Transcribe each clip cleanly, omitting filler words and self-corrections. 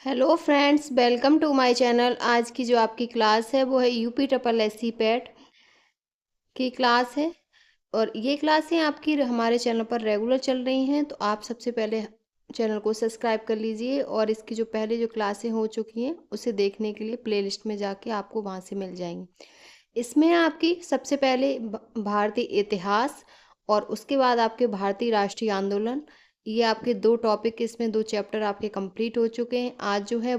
Hello friends, welcome to my channel. आज की जो आपकी क्लास है वो है UP triple S C PET की क्लास है। और ये क्लासें आपकी हमारे चैनल पर रेगुलर चल रही हैं, तो आप सबसे पहले चैनल को सब्सक्राइब कर लीजिए और इसकी जो पहले जो क्लासें हो चुकी हैं उसे देखने के लिए प्लेलिस्ट में जाके आपको वहाँ से मिल जाएंगी। इसमें आपकी सबसे पहले भारतीय इतिहास और उसके बाद आपके भारतीय राष्ट्रीय आंदोलन, ये आपके दो टॉपिक, इसमें दो चैप्टर आपके कंप्लीट हो चुके हैं। आज जो है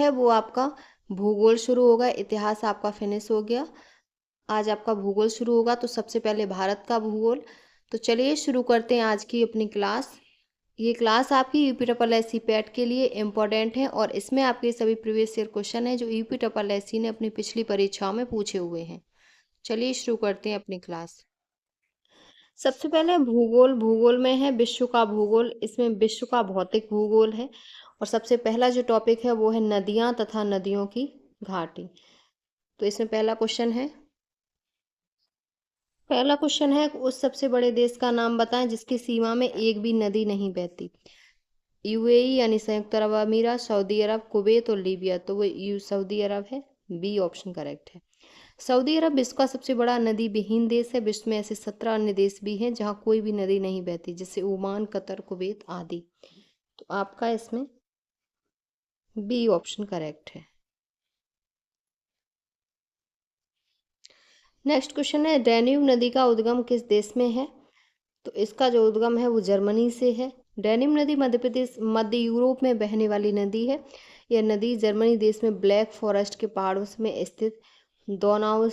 वो आपका भूगोल शुरू होगा। इतिहास आपका फिनिश हो गया, आज आपका भूगोल शुरू होगा। तो सबसे पहले भारत का भूगोल। तो चलिए शुरू करते हैं आज की अपनी क्लास। ये क्लास आपकी UP triple S C PET के लिए इम्पोर्टेंट है और इसमें आपके सभी प्रीवियस ईयर क्वेश्चन हैं जो यूपी ट्रिपल एस सी ने अपनी पिछली परीक्षाओं में पूछे हुए हैं। चलिए शुरू करते हैं अपनी क्लास। सबसे पहले भूगोल। भूगोल में है विश्व का भूगोल, इसमें विश्व का भौतिक भूगोल है। और सबसे पहला जो टॉपिक है वो है नदियां तथा नदियों की घाटी। तो इसमें पहला क्वेश्चन है उस सबसे बड़े देश का नाम बताएं जिसकी सीमा में एक भी नदी नहीं बहती। यूएई यानी संयुक्त अरब अमीरात, सऊदी अरब, कुवैत और लीबिया। तो वो सऊदी अरब है, बी ऑप्शन करेक्ट है। सऊदी अरब विश्व का सबसे बड़ा नदी विहीन देश है। विश्व में ऐसे 17 अन्य देश भी हैं जहाँ कोई भी नदी नहीं बहती, जैसे ओमान, कतर, कुवैत आदि। तो आपका इसमें बी ऑप्शन करेक्ट है। नेक्स्ट क्वेश्चन है डैन्यूब नदी का उद्गम किस देश में है। तो इसका जो उद्गम है वो जर्मनी से है। डैन्यूब नदी मध्य प्रदेश, मध्य यूरोप में बहने वाली नदी है। यह नदी जर्मनी देश में ब्लैक फॉरेस्ट के पहाड़ों में स्थित दोनाव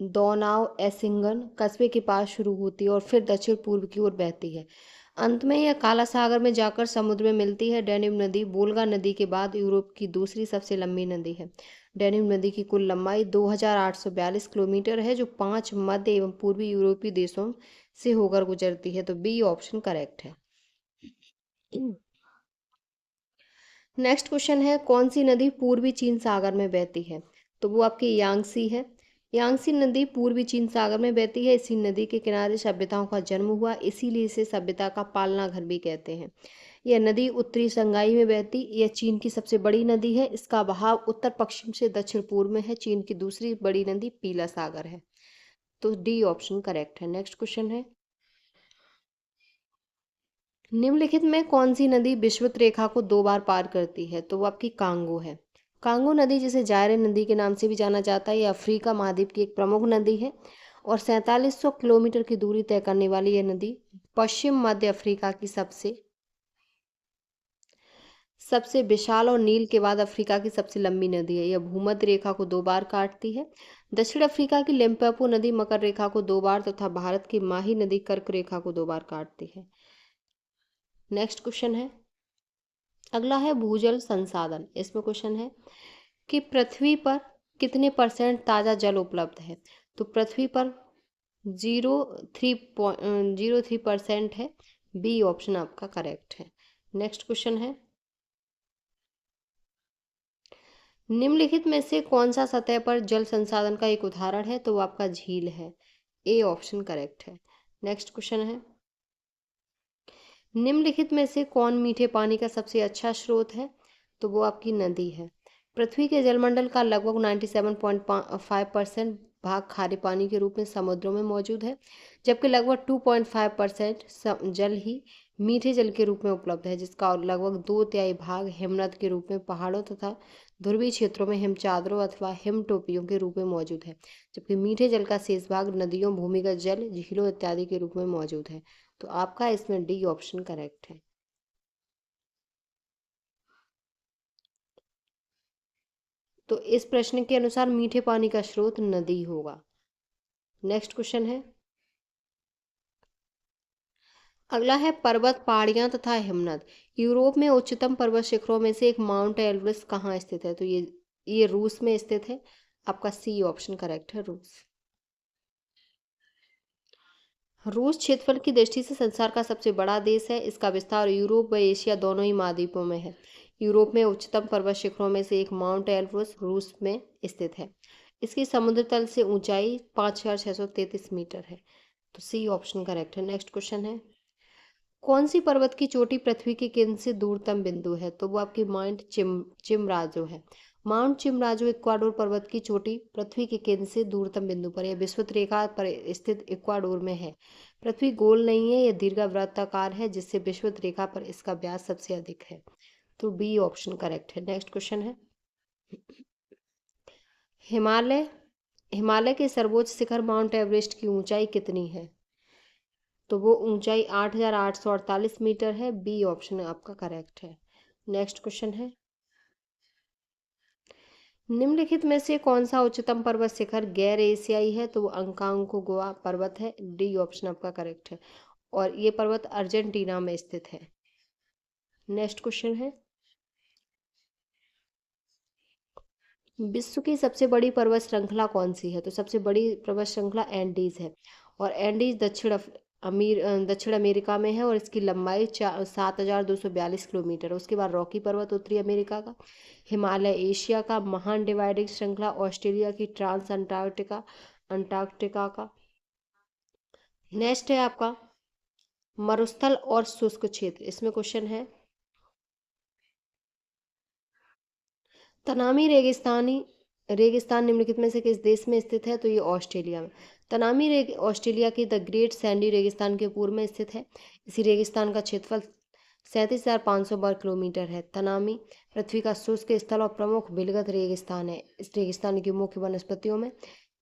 दोनाव एसिंगन कस्बे के पास शुरू होती है और फिर दक्षिण पूर्व की ओर बहती है। अंत में यह काला सागर में जाकर समुद्र में मिलती है। डैन्यूब नदी वोल्गा नदी के बाद यूरोप की दूसरी सबसे लंबी नदी है। डैन्यूब नदी की कुल लंबाई 2842 किलोमीटर है, जो 5 मध्य एवं पूर्वी यूरोपीय देशों से होकर गुजरती है। तो बी ऑप्शन करेक्ट है। नेक्स्ट क्वेश्चन है कौन सी नदी पूर्वी चीन सागर में बहती है। तो वो आपकी यांगसी है। यांगसी नदी पूर्वी चीन सागर में बहती है। इसी नदी के किनारे सभ्यताओं का जन्म हुआ, इसीलिए इसे सभ्यता का पालना घर भी कहते हैं। यह नदी उत्तरी संगाई में बहती, यह चीन की सबसे बड़ी नदी है। इसका बहाव उत्तर पश्चिम से दक्षिण पूर्व में है। चीन की दूसरी बड़ी नदी पीला सागर है। तो डी ऑप्शन करेक्ट है। नेक्स्ट क्वेश्चन है निम्नलिखित में कौन सी नदी विषुवत रेखा को 2 बार पार करती है। तो वो आपकी कांगो है। कांगो नदी, जिसे जायरे नदी के नाम से भी जाना जाता है, ये अफ्रीका महाद्वीप की एक प्रमुख नदी है और 4700 किलोमीटर की दूरी तय करने वाली यह नदी पश्चिम मध्य अफ्रीका की सबसे सबसे विशाल और नील के बाद अफ्रीका की सबसे लंबी नदी है। यह भूमध्य रेखा को 2 बार काटती है। दक्षिण अफ्रीका की लिम्पोपो नदी मकर रेखा को 2 बार तथा भारत की माही नदी कर्क रेखा को 2 बार काटती है। नेक्स्ट क्वेश्चन है, अगला है भूजल संसाधन। इसमें क्वेश्चन है कि पृथ्वी पर कितने % ताज़ा जल उपलब्ध है। तो पृथ्वी पर 0.03% है। बी ऑप्शन आपका करेक्ट है। नेक्स्ट क्वेश्चन है निम्नलिखित में से कौन सा सतह पर जल संसाधन का एक उदाहरण है। तो वो आपका झील है। ए ऑप्शन करेक्ट है। नेक्स्ट क्वेश्चन है निम्नलिखित में से कौन मीठे पानी का सबसे अच्छा स्रोत है। तो वो आपकी नदी है। पृथ्वी के जलमंडल का लगभग 97.5% भाग खारे पानी के रूप में समुद्रों में मौजूद है, जबकि लगभग 2.5% जल ही मीठे जल के रूप में उपलब्ध है, जिसका लगभग 2/3 भाग हिमनद के रूप में पहाड़ों तथा ध्रुवीय क्षेत्रों में हिमचादरों अथवा हिम टोपियों के रूप में मौजूद है, जबकि मीठे जल का शेष भाग नदियों, भूमिगत जल, झीलों इत्यादि के रूप में मौजूद है। तो आपका इसमें डी ऑप्शन करेक्ट है। तो इस प्रश्न के अनुसार मीठे पानी का स्रोत नदी होगा। नेक्स्ट क्वेश्चन है, अगला है पर्वत, पहाड़ियां तथा हिमनद। यूरोप में उच्चतम पर्वत शिखरों में से एक माउंट एवरेस्ट कहाँ स्थित है। तो ये रूस में स्थित है। आपका सी ऑप्शन करेक्ट है, रूस। रूस क्षेत्रफल की दृष्टि से संसार का सबसे बड़ा देश है। इसका विस्तार यूरोप व एशिया दोनों ही महाद्वीपों में है। यूरोप में उच्चतम पर्वत शिखरों में से एक माउंट एवरेस्ट रूस में स्थित है। इसकी समुद्र तल से ऊंचाई 5633 मीटर है। तो सी ऑप्शन करेक्ट है। नेक्स्ट क्वेश्चन है कौन सी पर्वत की चोटी पृथ्वी के केंद्र से दूरतम बिंदु है? तो वो आपकी माउंट चिमराजो है। माउंट चिमराजो इक्वाडोर पर्वत की चोटी पृथ्वी के केंद्र से दूरतम बिंदु पर, यह विषुवत रेखा पर स्थित इक्वाडोर में है। पृथ्वी गोल नहीं है, यह दीर्घवृत्ताकार है, जिससे विषुवत रेखा पर इसका व्यास सबसे अधिक है। तो बी ऑप्शन करेक्ट है। नेक्स्ट क्वेश्चन है, हिमालय हिमालय के सर्वोच्च शिखर माउंट एवरेस्ट की ऊंचाई कितनी है? तो वो ऊंचाई 8,848 मीटर है। बी ऑप्शन आपका करेक्ट है। नेक्स्ट क्वेश्चन है, निम्नलिखित में से कौन सा उच्चतम पर्वत शिखर गैर एशियाई है? तो वो अंकांकोगुआ पर्वत है। डी ऑप्शन आपका करेक्ट है, और ये पर्वत अर्जेंटीना में स्थित है। नेक्स्ट क्वेश्चन है, विश्व की सबसे बड़ी पर्वत श्रृंखला कौन सी है? तो सबसे बड़ी पर्वत श्रृंखला एंडीज है, और एंडीज दक्षिण अमेरिका में है, और इसकी लंबाई 7,242 किलोमीटर है। उसके बाद रॉकी पर्वत उत्तरी अमेरिका का, हिमालय एशिया का, महान डिवाइडिंग श्रृंखला ऑस्ट्रेलिया की ट्रांस अंटार्कटिका अंटार्कटिका का। नेक्स्ट है आपका मरुस्थल और शुष्क क्षेत्र। इसमें क्वेश्चन है, तनामी रेगिस्तान निम्नलिखित में से किस देश में स्थित है? तो ये ऑस्ट्रेलिया में। ऑस्ट्रेलिया की द ग्रेट सैंडी रेगिस्तान के पूर्व में स्थित है। इसी रेगिस्तान का क्षेत्रफल 37,500 वर्ग किलोमीटर है। तनामी पृथ्वी का शुष्क स्थल और प्रमुख भूमिगत रेगिस्तान है। इस रेगिस्तान की मुख्य वनस्पतियों में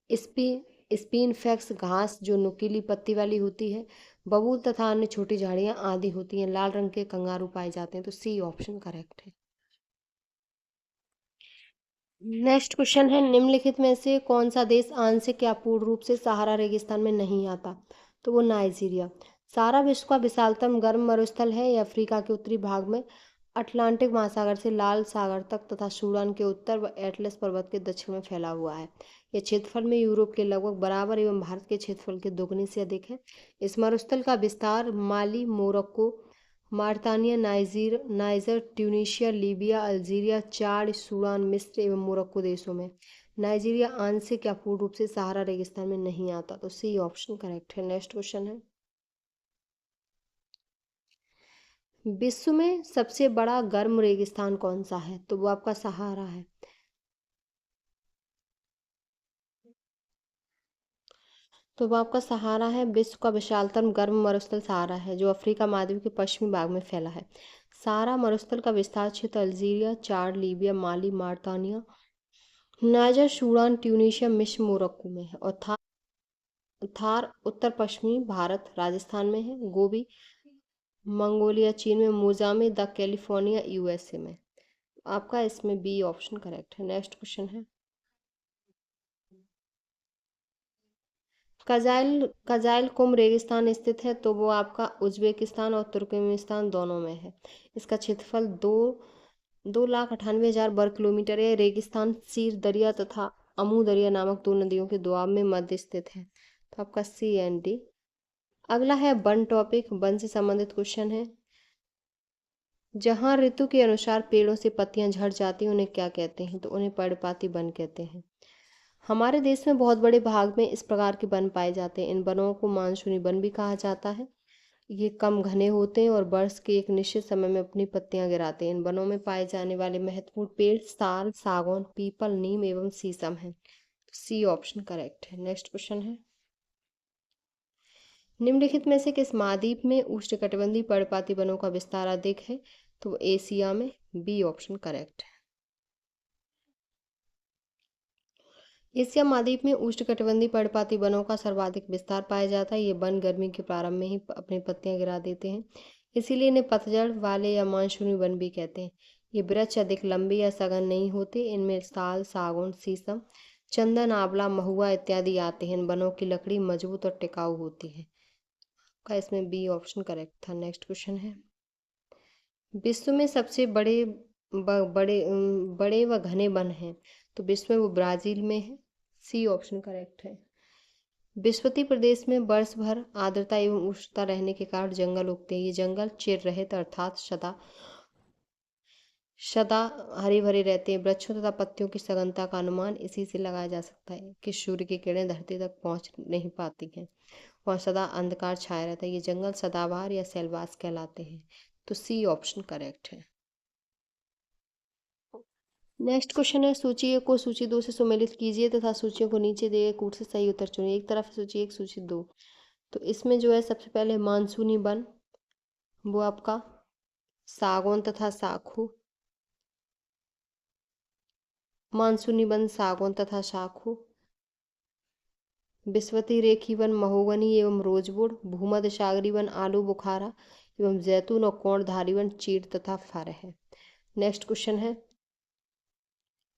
स्पी स्पिन फैक्स घास जो नुकीली पत्ती वाली होती है, बबूल तथा अन्य छोटी झाड़ियां आदि होती हैं। लाल रंग के कंगारू पाए जाते हैं। तो सी ऑप्शन करेक्ट है। नेक्स्ट क्वेश्चन है, निम्नलिखित में से कौन सा देश आंशिक या पूर्ण रूप से सहारा रेगिस्तान में नहीं आता? तो वो नाइजीरिया। सहारा विश्व का विशालतम गर्म मरुस्थल है। यह अफ्रीका के उत्तरी भाग में अटलांटिक महासागर से लाल सागर तक तथा सूडान के उत्तर व एटलस पर्वत के दक्षिण में फैला हुआ है। यह क्षेत्रफल में यूरोप के लगभग बराबर एवं भारत के क्षेत्रफल के दोगुने से अधिक है। इस मरुस्थल का विस्तार Mali, Morocco, Mauritania, Niger, Tunisia, Libya, Algeria, Chad, Sudan, मिस्र एवं मोरक्को देशों में। नाइजीरिया आंशिक या पूर्ण रूप से सहारा रेगिस्तान में नहीं आता। तो सी ऑप्शन करेक्ट है। नेक्स्ट क्वेश्चन है, विश्व में सबसे बड़ा गर्म रेगिस्तान कौन सा है? तो वो आपका सहारा है। तो वो आपका सहारा है। विश्व का विशालतम गर्म मरुस्थल सहारा है, जो अफ्रीका महाद्वीप के पश्चिमी भाग में फैला है। सहारा मरुस्थल का विस्तार क्षेत्र अल्जीरिया, चाड, लीबिया, माली, मारतानिया, नाइजर, सूडान, ट्यूनीशिया, मिस्र, मोरक्को में है। और थार उत्तर पश्चिमी भारत राजस्थान में है। गोबी मंगोलिया चीन में, मोजाम्बिक द कैलिफोर्निया यूएसए में। आपका इसमें बी ऑप्शन करेक्ट है। नेक्स्ट क्वेश्चन है, कजाइल कुम रेगिस्तान स्थित है। तो वो आपका उज्बेकिस्तान और तुर्कमेनिस्तान दोनों में है। इसका क्षेत्रफल 2,98,000 वर्ग किलोमीटर है। रेगिस्तान सीर दरिया तथा अमू दरिया नामक दो नदियों के दोआब में मध्य स्थित है। तो आपका सी एंड डी। अगला है वन टॉपिक, वन से संबंधित क्वेश्चन है, जहाँ ऋतु के अनुसार पेड़ों से पत्तियां झड़ जाती हैं उन्हें क्या कहते हैं? तो उन्हें पर्णपाती वन कहते हैं। हमारे देश में बहुत बड़े भाग में इस प्रकार के वन पाए जाते हैं। इन वनों को मानसूनी वन भी कहा जाता है। ये कम घने होते हैं और वर्ष के एक निश्चित समय में अपनी पत्तियां गिराते हैं। इन वनों में पाए जाने वाले महत्वपूर्ण पेड़ साल, सागौन, पीपल, नीम एवं शीशम हैं। सी ऑप्शन करेक्ट है। नेक्स्ट क्वेश्चन है, निम्नलिखित में से किस महाद्वीप में उष्णकटिबंधीय पर्णपाती वनों का विस्तार अधिक है? तो एशिया में। बी ऑप्शन करेक्ट है। एशिया महाद्वीप में उष्णकटिबंधीय पर्णपाती वनों का सर्वाधिक विस्तार पाया जाता है। ये वन गर्मी के प्रारंभ में ही अपनी पत्तियां गिरा देते हैं, इसीलिए इन्हें पतझड़ वाले या मानसूनी वन भी कहते हैं। ये वृक्ष अधिक लंबे या सघन नहीं होते। इनमें साल, सागौन, शीशम, चंदन, आंवला, महुआ इत्यादि आते हैं। इन वनों की लकड़ी मजबूत और टिकाऊ होती है। का इसमें बी ऑप्शन करेक्ट था। नेक्स्ट क्वेश्चन है, विश्व में सबसे बड़े व घने वन हैं। तो विश्व में वो ब्राजील में है। सी ऑप्शन करेक्ट है। विश्वती प्रदेश में वर्ष भर आर्द्रता एवं उष्णता रहने के कारण जंगल उगते हैं। ये जंगल चिर रहित अर्थात सदा सदा हरे भरे रहते हैं। वृक्षों तथा पत्तियों की सघनता का अनुमान इसी से लगाया जा सकता है कि सूर्य की किरणें धरती तक पहुंच नहीं पाती हैं। और सदा अंधकार छाया रहता है। ये जंगल सदाबहार या सेलवास कहलाते हैं। तो सी ऑप्शन करेक्ट है। नेक्स्ट क्वेश्चन है, सूची एक को सूची दो से सम्मिलित कीजिए तथा सूचियों को नीचे दिए गए कूट से सही उत्तर चुनिए। एक तरफ सूची एक, सूची दो। तो इसमें जो है सबसे पहले मानसूनी वन, वो आपका सागौन तथा साखू, मानसूनी वन सागौन तथा साखू, बिस्वती रेखी वन महोगनी एवं रोजवुड, भूमध्य सागरी वन आलू बुखारा एवं जैतून और कोणधारी वन चीड़ तथा फर है। नेक्स्ट क्वेश्चन है,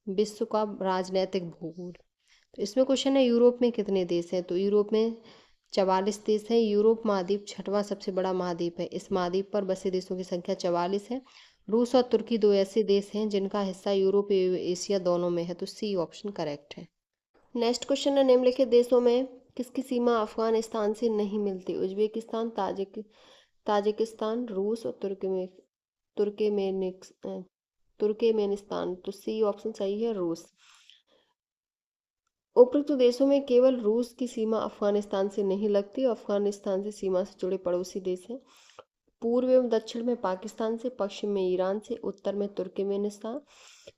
विश्व का राजनैतिक भूगोल। तो इसमें क्वेश्चन है, यूरोप में कितने देश हैं? तो यूरोप में 44 देश हैं। यूरोप महाद्वीप छठवां सबसे बड़ा महाद्वीप है। इस महाद्वीप पर बसे देशों की संख्या 44 है। रूस और तुर्की दो ऐसे देश हैं जिनका हिस्सा यूरोप एवं एशिया दोनों में है। तो सी ऑप्शन करेक्ट है। नेक्स्ट क्वेश्चन है, निम्नलिखित देशों में किसकी सीमा अफगानिस्तान से नहीं मिलती? उज्बेकिस्तान, ताजिकिस्तान, रूस और तुर्कमेनिस्तान। तो सी ऑप्शन सही है, रूस। उपरोक्त देशों में केवल रूस की सीमा अफगानिस्तान से नहीं लगती। अफगानिस्तान से सीमा से जुड़े पड़ोसी देश हैं, पूर्व एवं दक्षिण में पाकिस्तान से, पश्चिम में ईरान से, उत्तर में तुर्कमेनिस्तान,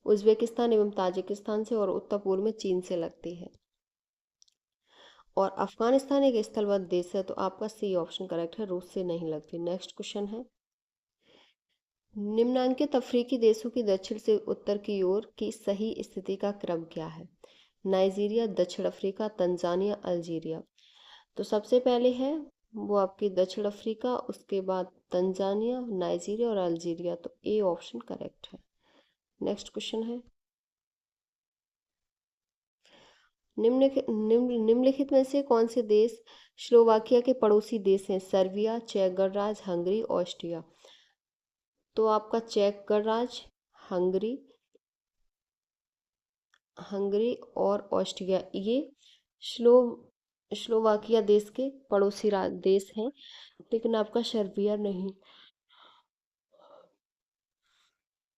उज्बेकिस्तान एवं ताजिकिस्तान से और उत्तर पूर्व में चीन से लगती है। और अफगानिस्तान एक स्थलबद्ध देश है। तो आपका सी ऑप्शन करेक्ट है, रूस से नहीं लगती। नेक्स्ट क्वेश्चन है, निम्नांकित अफ्रीकी देशों की दक्षिण से उत्तर की ओर की सही स्थिति का क्रम क्या है? नाइजीरिया, दक्षिण अफ्रीका, तंजानिया, अल्जीरिया। तो सबसे पहले है वो आपकी दक्षिण अफ्रीका, उसके बाद तंजानिया, नाइजीरिया और अल्जीरिया। तो ए ऑप्शन करेक्ट है। नेक्स्ट क्वेश्चन है, निम्नलिखित में से कौन से देश स्लोवाकिया के पड़ोसी देश हैं? सर्बिया, चेक गणराज्य, हंगरी, ऑस्ट्रिया। तो आपका चेक गणराज्य, हंगरी हंगरी और ऑस्ट्रिया ये स्लो स्लोवाकिया देश के पड़ोसी देश हैं, लेकिन आपका सर्बिया नहीं।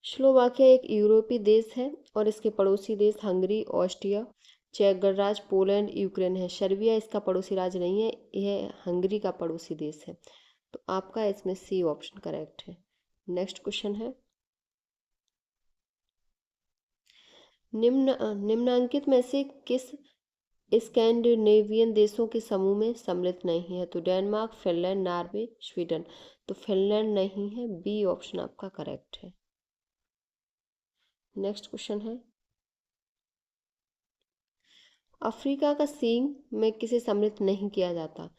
स्लोवाकिया एक यूरोपीय देश है और इसके पड़ोसी देश हंगरी, ऑस्ट्रिया, चेक गणराज्य, पोलैंड, यूक्रेन है। सर्बिया इसका पड़ोसी राज्य नहीं है, यह हंगरी का पड़ोसी देश है। तो आपका इसमें सी ऑप्शन करेक्ट है। नेक्स्ट क्वेश्चन है, निम्नांकित में से किस स्कैंडिनेवियन देशों के समूह में सम्मिलित नहीं है? तो डेनमार्क, फिनलैंड, नॉर्वे, स्वीडन। तो फिनलैंड नहीं है, बी ऑप्शन आपका करेक्ट है। नेक्स्ट क्वेश्चन है, अफ्रीका का सींग में किसे सम्मिलित नहीं किया जाता?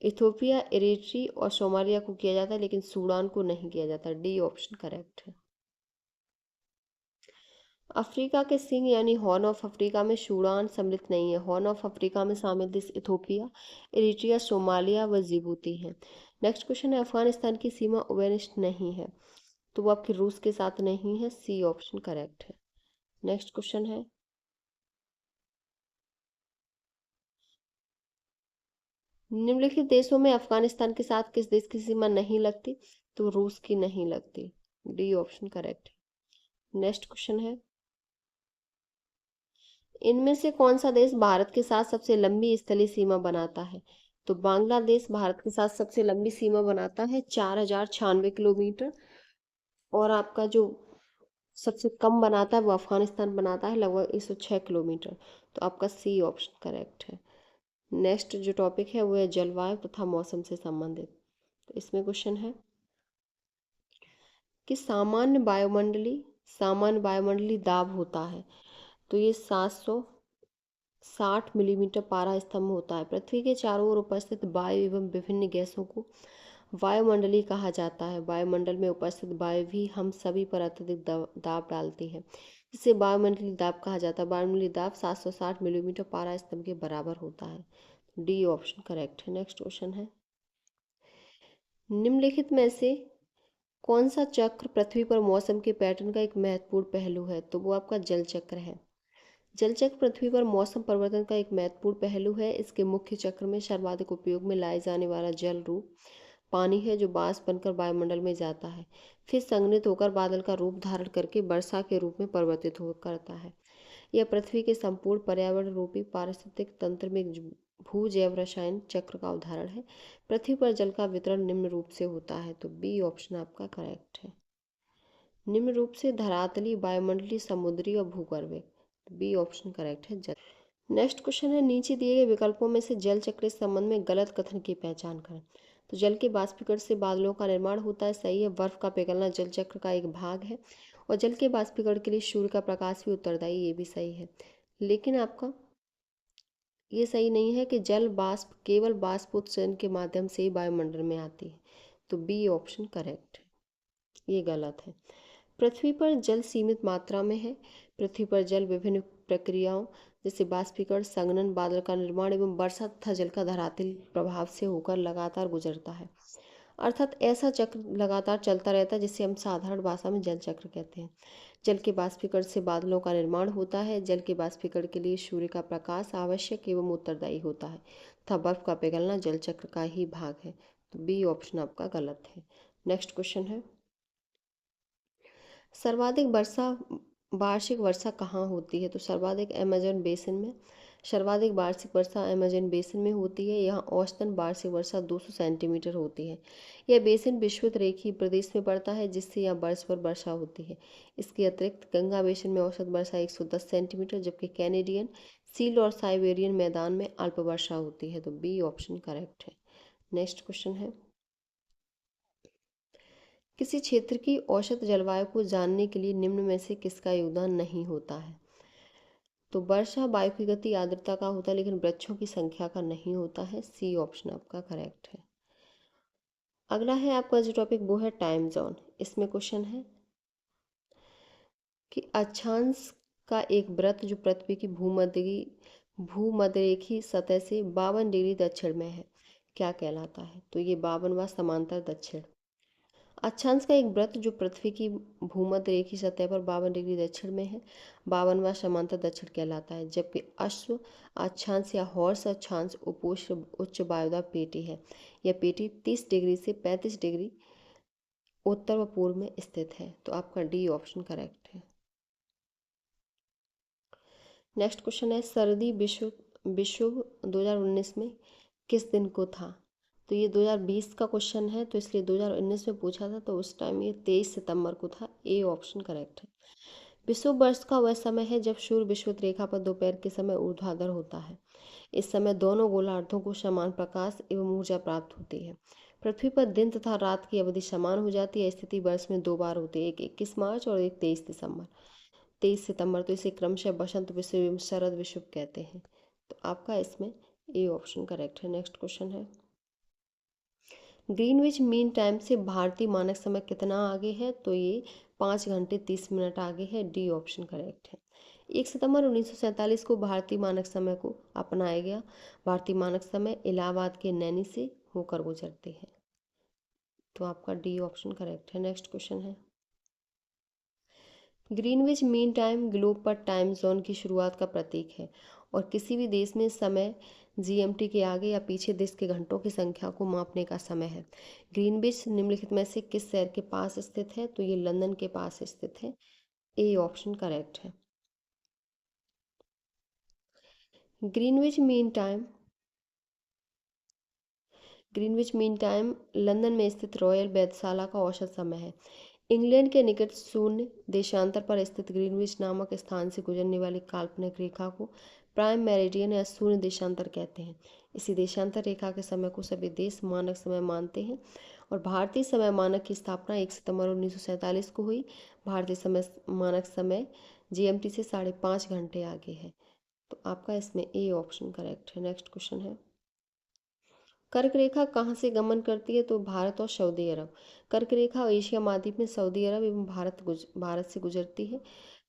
इथोपिया, इरिट्री और सोमालिया को किया जाता है, लेकिन सूडान को नहीं किया जाता। डी ऑप्शन करेक्ट है। अफ्रीका के सिंह यानी हॉर्न ऑफ अफ्रीका में सूडान सम्मिलित नहीं है। हॉर्न ऑफ अफ्रीका में शामिल देश इथोपिया, इरिट्रिया, सोमालिया व जिबूती हैं। नेक्स्ट क्वेश्चन है, अफगानिस्तान की सीमा उभयनिष्ठ नहीं है। तो वो आपकी रूस के साथ नहीं है, सी ऑप्शन करेक्ट है। नेक्स्ट क्वेश्चन है, निम्नलिखित देशों में अफगानिस्तान के साथ किस देश की सीमा नहीं लगती? तो रूस की नहीं लगती। डी ऑप्शन करेक्ट है। नेक्स्ट क्वेश्चन है, इनमें से कौन सा देश भारत के साथ सबसे लंबी स्थलीय सीमा बनाता है? तो बांग्लादेश भारत के साथ सबसे लंबी सीमा बनाता है, 4096 किलोमीटर। और आपका जो सबसे कम बनाता है वो अफगानिस्तान बनाता है, लगभग 106 किलोमीटर। तो आपका सी ऑप्शन करेक्ट है। नेक्स्ट जो टॉपिक है वो है जलवायु तथा मौसम से संबंधित। तो इसमें क्वेश्चन है कि सामान्य वायुमंडलीय दाब होता है। तो ये 760 मिलीमीटर पारा स्तंभ होता है। पृथ्वी के चारों ओर उपस्थित वायु एवं विभिन्न गैसों को वायुमंडलीय कहा जाता है। वायुमंडल में उपस्थित वायु भी हम सभी पर अत्यधिक दाब डालती है, जिसे वायुमंडलीय दाब कहा जाता है। वायुमंडलीय दाब 760 मिलीमीटर पारा स्तंभ के बराबर होता है। डी ऑप्शन करेक्ट है। नेक्स्ट क्वेश्चन है, निम्नलिखित में से कौन सा चक्र पृथ्वी पर मौसम के पैटर्न का एक महत्वपूर्ण पहलू है? तो वो आपका जल चक्र है। जल चक्र पृथ्वी पर मौसम परिवर्तन का एक महत्वपूर्ण पहलू है। इसके मुख्य चक्र में सर्वाधिक उपयोग में लाए जाने वाला जल रूप पानी है, जो बाष्प बनकर वायुमंडल में जाता है, फिर संघनित होकर बादल का रूप धारण करके वर्षा के रूप में परिवर्तित हो करता है। यह पृथ्वी के संपूर्ण पर्यावरण रूपी पारिस्थितिक तंत्र में एक भू जैव रसायन चक्र का उदाहरण है। पृथ्वी पर जल का वितरण निम्न रूप से होता है, तो बी ऑप्शन आपका करेक्ट है। निम्न रूप से धरातली, वायुमंडलीय, समुद्री और भूगर्भीय, बी ऑप्शन करेक्ट है जल। नेक्स्ट क्वेश्चन है, नीचे दिए गए विकल्पों में से जल चक्र के संबंध में गलत कथन की पहचान करें। तो जल के बाष्पीकरण से बादलों का निर्माण होता है, सही है। बर्फ का पिघलना जल चक्र का एक भाग है। और जल के बाष्पीकरण के लिए सूर्य का प्रकाश भी उत्तरदायी, ये भी सही है। लेकिन आपका ये सही नहीं है कि जल वाष्प केवल वाष्पोत्सर्जन के माध्यम से ही वायुमंडल में आती है, तो बी ऑप्शन करेक्ट है, ये गलत है। पृथ्वी पर जल सीमित मात्रा में है। पृथ्वी पर जल विभिन्न प्रक्रियाओं जैसे बाष्पीकरण, संघनन, बादल का निर्माण एवं वर्षा तथा जल का धरातल प्रभाव से होकर लगातार गुजरता है। अर्थात ऐसा चक्र लगातार चलता रहता है जिसे हम साधारण भाषा में जल चक्र कहते हैं। जल के बाष्पीकरण से बादलों का निर्माण होता है। जल के बाष्पीकरण के लिए सूर्य का प्रकाश आवश्यक एवं उत्तरदायी होता है तथा बर्फ का पिघलना जल चक्र का ही भाग है, तो बी ऑप्शन आपका गलत है। नेक्स्ट क्वेश्चन है, सर्वाधिक वर्षा वार्षिक वर्षा कहाँ होती है? तो सर्वाधिक अमेजन बेसिन में। सर्वाधिक वार्षिक वर्षा अमेजन बेसिन में होती है। यहाँ औसतन वार्षिक वर्षा 200 सेंटीमीटर होती है। यह बेसिन विषुवत रेखीय प्रदेश में पड़ता है, जिससे यहाँ वर्ष भर वर्षा होती है। इसके अतिरिक्त गंगा बेसिन में औसत वर्षा 110 सेंटीमीटर, जबकि कैनेडियन सील और साइबेरियन मैदान में अल्प वर्षा होती है, तो बी ऑप्शन करेक्ट है। नेक्स्ट क्वेश्चन है, किसी क्षेत्र की औसत जलवायु को जानने के लिए निम्न में से किसका योगदान नहीं होता है? तो वर्षा वायु की गति, आर्द्रता का होता है, लेकिन वृक्षों की संख्या का नहीं होता है। सी ऑप्शन आपका करेक्ट है। अगला है आपका जो टॉपिक वो है टाइम जोन। इसमें क्वेश्चन है कि अक्षांश का एक वृत्त जो पृथ्वी की भूमध्यरेखीय सतह से 52 डिग्री दक्षिण में है, क्या कहलाता है? तो ये 52वां समांतर दक्षिण। अक्षांश का एक वृत्त जो पृथ्वी की भूमध्य रेखीय सतह पर 52 डिग्री दक्षिण में है, 52वां समांतर दक्षिण कहलाता है। जबकि अश्व अक्षांश या हॉर्स अक्षांश उपोष्ण उच्च वायुदाब पेटी है। यह पेटी 30 डिग्री से 35 डिग्री उत्तर व पूर्व में स्थित है, तो आपका डी ऑप्शन करेक्ट है। नेक्स्ट क्वेश्चन है, सर्दी विश्व विश्व 2019 में किस दिन को था? तो ये 2020 का क्वेश्चन है, तो इसलिए 2019 में पूछा था, तो उस टाइम ये 23 सितंबर को था। ए ऑप्शन करेक्ट है। विषुव वर्ष का वह समय है जब सूर्य विषुवत रेखा पर दोपहर के समय ऊर्ध्वाधर होता है। इस समय दोनों गोलार्धों को समान प्रकाश एवं ऊर्जा प्राप्त होती है। पृथ्वी पर दिन तथा रात की अवधि समान हो जाती है। स्थिति वर्ष में दो बार होती है, एक 21 मार्च और एक 23 दिसंबर, 23 सितंबर। तो इसे क्रमशः बसंत विषुव एवं शरद विषुव कहते हैं, तो आपका इसमें ए ऑप्शन करेक्ट है। नेक्स्ट क्वेश्चन है, ग्रीनविच मीन टाइम से भारतीय मानक समय कितना आगे है? तो ये 5 घंटे 30 मिनट आगे है। डी ऑप्शन करेक्ट है। 1 सितंबर 1947 को भारतीय मानक समय को अपनाया गया। भारतीय मानक समय इलाहाबाद के नैनी से होकर गुजरते हैं, तो आपका डी ऑप्शन करेक्ट है। नेक्स्ट क्वेश्चन है, ग्रीनविच मीन टाइम ग्लोब पर टाइम जोन की शुरुआत का प्रतीक है और किसी भी देश में समय जीएमटी के आगे या पीछे देश के घंटों की संख्या को मापने का समय है। ग्रीनविच निम्नलिखित में से किस शहर के पास स्थित है? तो ये लंदन के पास स्थित है। ए ऑप्शन करेक्ट है। Greenwich mean time Greenwich mean time London में स्थित रॉयल वेधशाला का औसत समय है। इंग्लैंड के निकट शून्य देशांतर पर स्थित ग्रीनविच नामक स्थान से गुजरने वाली काल्पनिक रेखा को प्राइम मेरिडियन या शून्य देशांतर कहते हैं। इसी देशांतर रेखा के समय को सभी देश मानक समय मानते हैं और भारतीय समय मानक की स्थापना 1 सितंबर 1947 को हुई। भारतीय समय मानक समय जीएमटी से 5.5 घंटे आगे है, तो आपका इसमें ए ऑप्शन करेक्ट है। नेक्स्ट क्वेश्चन है, कर्क रेखा कहाँ से गमन करती है? तो भारत और सऊदी अरब। कर्क रेखा एशिया महाद्वीप में सऊदी अरब एवं भारत से गुजरती है।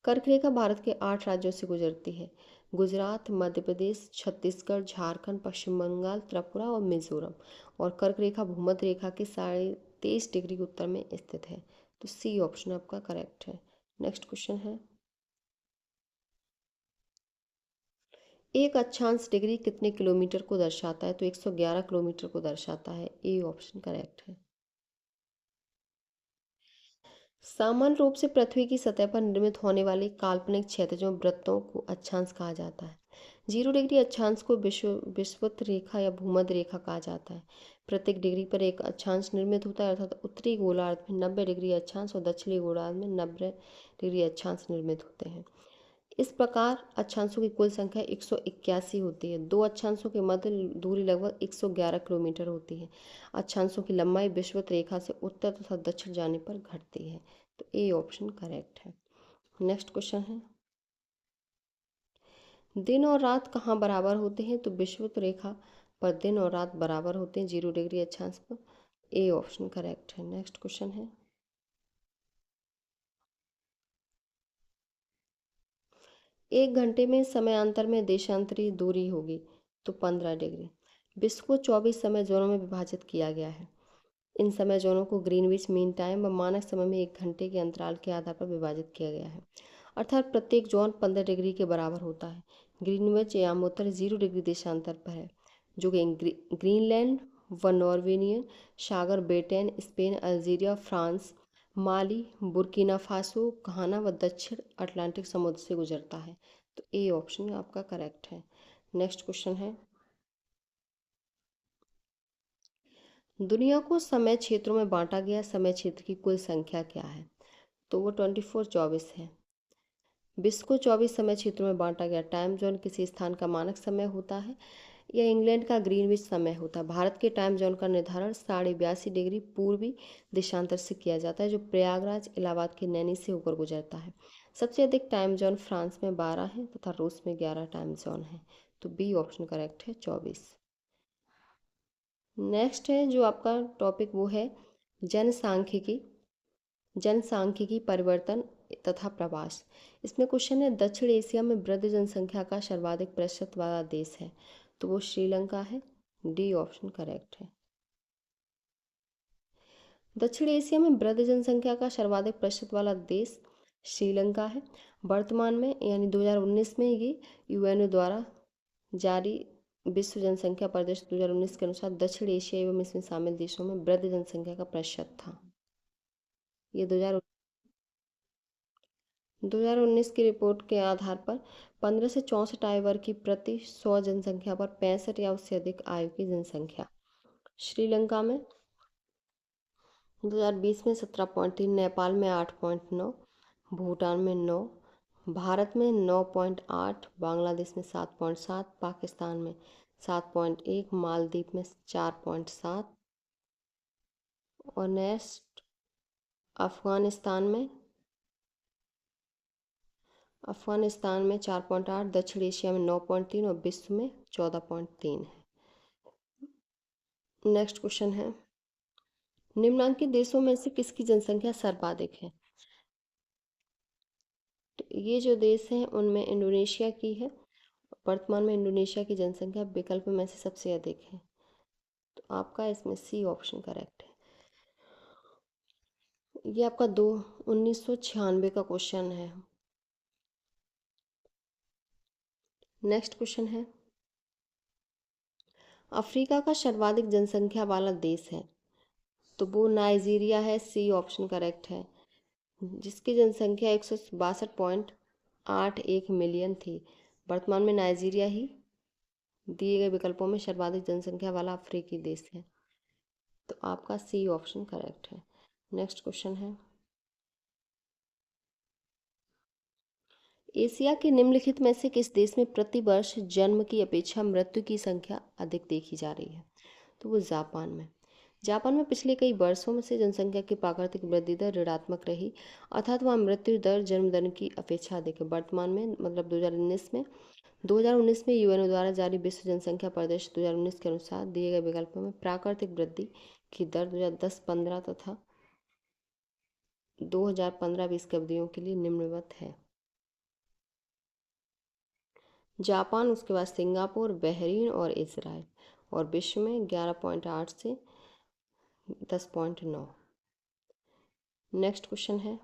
कर्क रेखा भारत के 8 राज्यों से गुजरती है, गुजरात, मध्य प्रदेश, छत्तीसगढ़, झारखंड, पश्चिम बंगाल, त्रिपुरा और मिजोरम। और कर्क रेखा भूमध्य रेखा के 23.5 डिग्री उत्तर में स्थित है, तो सी ऑप्शन आपका करेक्ट है। नेक्स्ट क्वेश्चन है, एक अक्षांश डिग्री कितने किलोमीटर को दर्शाता है? तो 111 किलोमीटर को दर्शाता है। ए ऑप्शन करेक्ट है। सामान्य रूप से पृथ्वी की सतह पर निर्मित होने वाले काल्पनिक क्षैतिजों वृत्तों को अक्षांश कहा जाता है। जीरो डिग्री अक्षांश को विषुवत रेखा या भूमध्य रेखा कहा जाता है। प्रत्येक डिग्री पर एक अक्षांश निर्मित होता है, अर्थात उत्तरी गोलार्ध में 90 डिग्री अक्षांश और दक्षिणी गोलार्ध में 90 डिग्री अक्षांश निर्मित होते हैं। इस प्रकार अक्षांशों की कुल संख्या 181 होती है। दो अक्षांशों के मध्य दूरी लगभग 111 किलोमीटर होती है। अक्षांशों की लंबाई विषुवत रेखा से उत्तर तथा दक्षिण जाने पर घटती है। तो ए ऑप्शन करेक्ट है। नेक्स्ट क्वेश्चन है, दिन और रात कहाँ बराबर होते हैं? तो विषुवत रेखा पर दिन और रात बराबर होते हैं 0 डिग्री अक्षांश पर। ए ऑप्शन करेक्ट है। नेक्स्ट क्वेश्चन है, एक घंटे में समयांतर में देशांतरी दूरी होगी तो 15 डिग्री। विश्व को 24 समय जोनों में विभाजित किया गया है। इन समय जोनों को ग्रीनविच मीन टाइम व मानक समय में 1 घंटे के अंतराल के आधार पर विभाजित किया गया है, अर्थात प्रत्येक जोन 15 डिग्री के बराबर होता है। ग्रीनविच यामोत्तर 0 डिग्री देशांतर पर है, जो कि ग्रीनलैंड व नॉर्वेनियन सागर, ब्रिटेन, स्पेन, अल्जीरिया, फ्रांस, माली, बुर्किना फासो, घाना व दक्षिण अटलांटिक समुद्र से गुजरता है। तो ए ऑप्शन आपका करेक्ट है। नेक्स्ट क्वेश्चन है, दुनिया को समय क्षेत्रों में बांटा गया समय क्षेत्र की कुल संख्या क्या है? तो वो 24 है। विश्व को 24 समय क्षेत्रों में बांटा गया। टाइम जोन किसी स्थान का मानक समय होता है या इंग्लैंड का ग्रीनविच समय होता है। भारत के टाइम जोन का निर्धारण 82.5 डिग्री पूर्वी देशांतर से किया जाता है, जो प्रयागराज इलाहाबाद के नैनी से होकर गुजरता है। सबसे अधिक टाइम जोन फ्रांस में 12 हैं तथा रूस में 11 टाइम जोन हैं। तो बी ऑप्शन करेक्ट है, 24। नेक्स्ट है जो आपका टॉपिक वो है जनसांख्यिकी, जनसांख्यिकी परिवर्तन तथा प्रवास। इसमें क्वेश्चन है, दक्षिण एशिया में वृद्ध जनसंख्या का सर्वाधिक प्रतिशत वाला देश है? तो वो श्रीलंका है। डी ऑप्शन करेक्ट है। दक्षिण एशिया में वृद्ध जनसंख्या का सर्वाधिक प्रतिशत वाला देश श्रीलंका है। वर्तमान में यानी 2019 में ये यूएनओ द्वारा जारी विश्व जनसंख्या परिदृश्य 2019 के अनुसार दक्षिण एशिया एवं इसमें शामिल देशों में वृद्ध जनसंख्या का प्रतिशत था। ये 2019 की रिपोर्ट के आधार पर 15 से 64 आयु वर्ग की प्रति 100 जनसंख्या पर 65 या उससे अधिक आयु की जनसंख्या। श्रीलंका में 2020 में 17.3, नेपाल में 8.9, भूटान में 9, भारत में 9.8, बांग्लादेश में 7.7, पाकिस्तान में 7.1, मालदीव में 4.7 और नेक्स्ट अफगानिस्तान में 4.8, दक्षिण एशिया में 9.3 और विश्व में 14.3 है। नेक्स्ट क्वेश्चन है, निम्नलिखित देशों में से किसकी जनसंख्या सर्वाधिक है? तो ये जो देश हैं उनमें इंडोनेशिया की है। वर्तमान में इंडोनेशिया की जनसंख्या विकल्प में से सबसे अधिक है। तो आपका इसमें सी ऑप्शन करेक्ट है। ये आपका 1996 का क्वेश्चन है। नेक्स्ट क्वेश्चन है, अफ्रीका का सर्वाधिक जनसंख्या वाला देश है? तो वो नाइजीरिया है। सी ऑप्शन करेक्ट है, जिसकी जनसंख्या 162.81 मिलियन थी। वर्तमान में नाइजीरिया ही दिए गए विकल्पों में सर्वाधिक जनसंख्या वाला अफ्रीकी देश है। तो आपका सी ऑप्शन करेक्ट है। नेक्स्ट क्वेश्चन है, एशिया के निम्नलिखित में से किस देश में प्रति वर्ष जन्म की अपेक्षा मृत्यु की संख्या अधिक देखी जा रही है? तो वो जापान में। जापान में पिछले कई वर्षों में से जनसंख्या की प्राकृतिक वृद्धि दर ऋणात्मक रही, अर्थात वहाँ मृत्यु दर जन्म दर की अपेक्षा अधिक है। वर्तमान में मतलब 2019 में यूएनओ द्वारा जारी विश्व जनसंख्या परिदृश्य 2019 के अनुसार दिए गए विकल्पों में प्राकृतिक वृद्धि की दर 2010-15 तथा 2015-20 की अवधियों के लिए निम्नवत है। जापान, उसके बाद सिंगापुर, बहरीन और इजराइल, और विश्व में 11.8 से 10.9। नेक्स्ट क्वेश्चन है,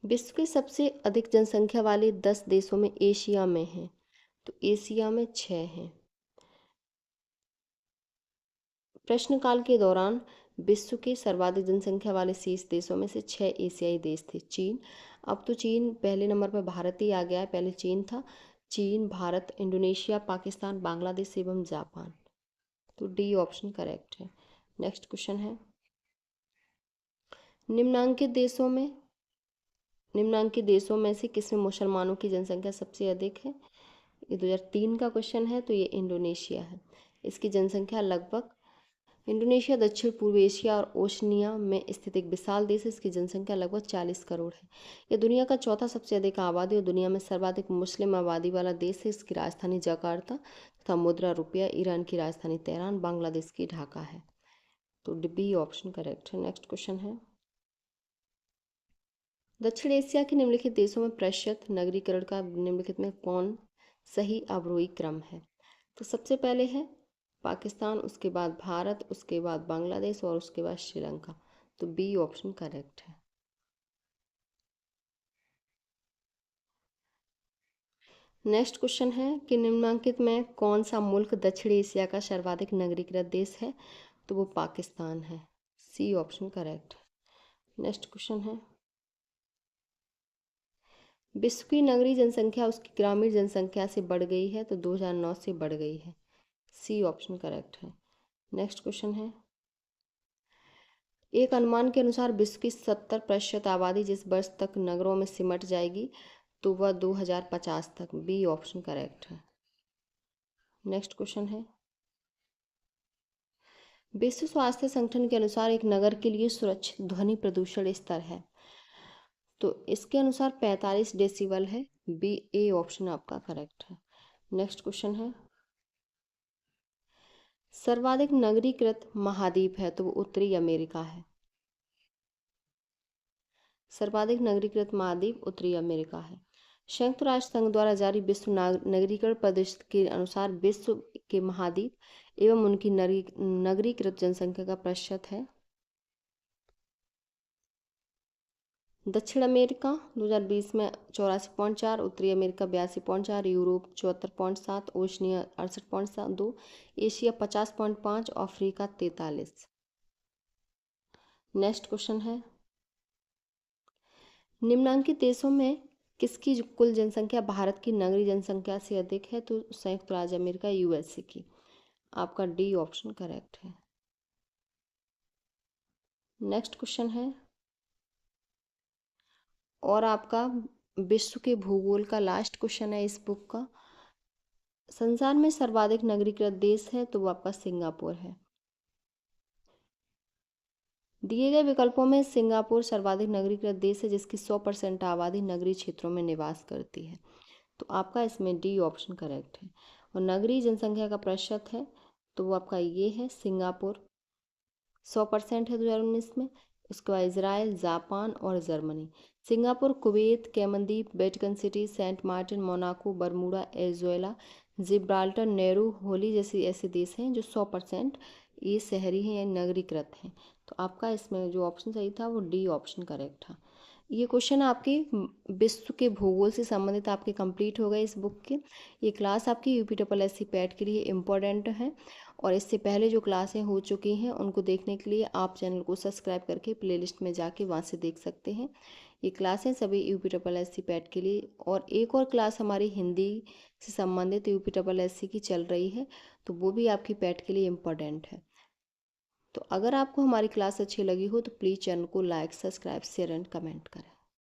विश्व के सबसे अधिक जनसंख्या वाले 10 देशों में एशिया में हैं? तो एशिया में 6 हैं। प्रश्नकाल के दौरान विश्व के सर्वाधिक जनसंख्या वाले शीर्ष देशों में से 6 एशियाई देश थे। चीन, अब तो चीन पहले नंबर पर भारत ही आ गया है, पहले चीन था। चीन, भारत, इंडोनेशिया, पाकिस्तान, बांग्लादेश एवं जापान। तो डी ऑप्शन करेक्ट है। नेक्स्ट क्वेश्चन है, निम्नांकित देशों में से किसमें मुसलमानों की जनसंख्या सबसे अधिक है? ये 2003 का क्वेश्चन है, तो ये इंडोनेशिया है। इसकी जनसंख्या लगभग, इंडोनेशिया दक्षिण पूर्व एशिया और ओशनिया में स्थित एक विशाल देश है। इसकी जनसंख्या लगभग 40 करोड़ है। यह दुनिया का चौथा सबसे अधिक आबादी और दुनिया में सर्वाधिक मुस्लिम आबादी वाला देश है। इसकी राजधानी जकार्ता तथा मुद्रा रुपया। ईरान की राजधानी तेहरान, बांग्लादेश की ढाका है। तो बी ऑप्शन करेक्ट है। नेक्स्ट क्वेश्चन है, दक्षिण एशिया के निम्नलिखित देशों में प्रतिशत नगरीकरण का निम्नलिखित में कौन सही अवरोही क्रम है? तो सबसे पहले है पाकिस्तान, उसके बाद भारत, उसके बाद बांग्लादेश और उसके बाद श्रीलंका। तो बी ऑप्शन करेक्ट है। नेक्स्ट क्वेश्चन है कि निम्नांकित में कौन सा मुल्क दक्षिण एशिया का सर्वाधिक नगरीकृत देश है? तो वो पाकिस्तान है। सी ऑप्शन करेक्ट है। नेक्स्ट क्वेश्चन है, विश्व की नगरीय जनसंख्या उसकी ग्रामीण जनसंख्या से बढ़ गई है, तो 2009 से बढ़ गई है। सी ऑप्शन करेक्ट है। नेक्स्ट क्वेश्चन है, एक अनुमान के अनुसार विश्व की 70% आबादी जिस वर्ष तक नगरों में सिमट जाएगी, तो वह 2050 तक। बी ऑप्शन करेक्ट है। नेक्स्ट क्वेश्चन है, विश्व स्वास्थ्य संगठन के अनुसार एक नगर के लिए सुरक्षित ध्वनि प्रदूषण स्तर है, तो इसके अनुसार 45 डेसिबल है। बी ए ऑप्शन आपका करेक्ट है। नेक्स्ट क्वेश्चन है, सर्वाधिक नगरीकृत महाद्वीप है, तो वो उत्तरी अमेरिका है। सर्वाधिक नगरीकृत महाद्वीप उत्तरी अमेरिका है। संयुक्त राष्ट्र संघ द्वारा जारी विश्व नगरीकरण परिदृश्य के अनुसार विश्व के महाद्वीप एवं उनकी नगरीकृत जनसंख्या का प्रतिशत है। दक्षिण अमेरिका 2020 में 84.4, उत्तरी America 82.4, Europe 74.7, Oceania 68.2, Asia 50.5, Africa 43। Next question है, निम्नांकित देशों में किसकी कुल जनसंख्या भारत की नगरीय जनसंख्या से अधिक है? तो संयुक्त राज्य अमेरिका, यूएसए की। आपका डी ऑप्शन करेक्ट है। नेक्स्ट क्वेश्चन है, और आपका विश्व के भूगोल का लास्ट क्वेश्चन है इस बुक का। संसार में सर्वाधिक नगरीकृत देश है, तो वो आपका सिंगापुर है। दिए गए विकल्पों में सिंगापुर सर्वाधिक नगरीकृत देश है, जिसकी 100% आबादी नगरीय क्षेत्रों में निवास करती है। तो आपका इसमें डी ऑप्शन करेक्ट है। और नगरीय जनसंख्या का प्रतिशत है, तो वो आपका ये है, सिंगापुर 100% है 2019 में। उसके बाद इजराइल, जापान और जर्मनी। सिंगापुर, कुवैत, कैमनद्वीप, Vatican city, Saint Martin, Monaco, Bermuda, एजुएला, जिब्राल्टर, नेहरू, होली जैसे ऐसे देश हैं जो 100% ये शहरी हैं या नगरीकृत हैं। तो आपका इसमें जो ऑप्शन सही था वो डी ऑप्शन करेक्ट था। ये क्वेश्चन आपके विश्व के भूगोल से संबंधित आपके कंप्लीट हो गए इस बुक के। ये क्लास आपकी UPSSC पैट के लिए इम्पोर्टेंट है, और इससे पहले जो क्लासें हो चुकी हैं उनको देखने के लिए आप चैनल को सब्सक्राइब करके प्लेलिस्ट में जाके वहाँ से देख सकते हैं। ये क्लासें सभी UPSSC पैट के लिए, और एक और क्लास हमारी हिंदी से संबंधित UPSSC की चल रही है, तो वो भी आपकी पैट के लिए इम्पोर्टेंट है। तो अगर आपको हमारी क्लास अच्छी लगी हो तो प्लीज़ चैनल को like, subscribe, share and comment करें।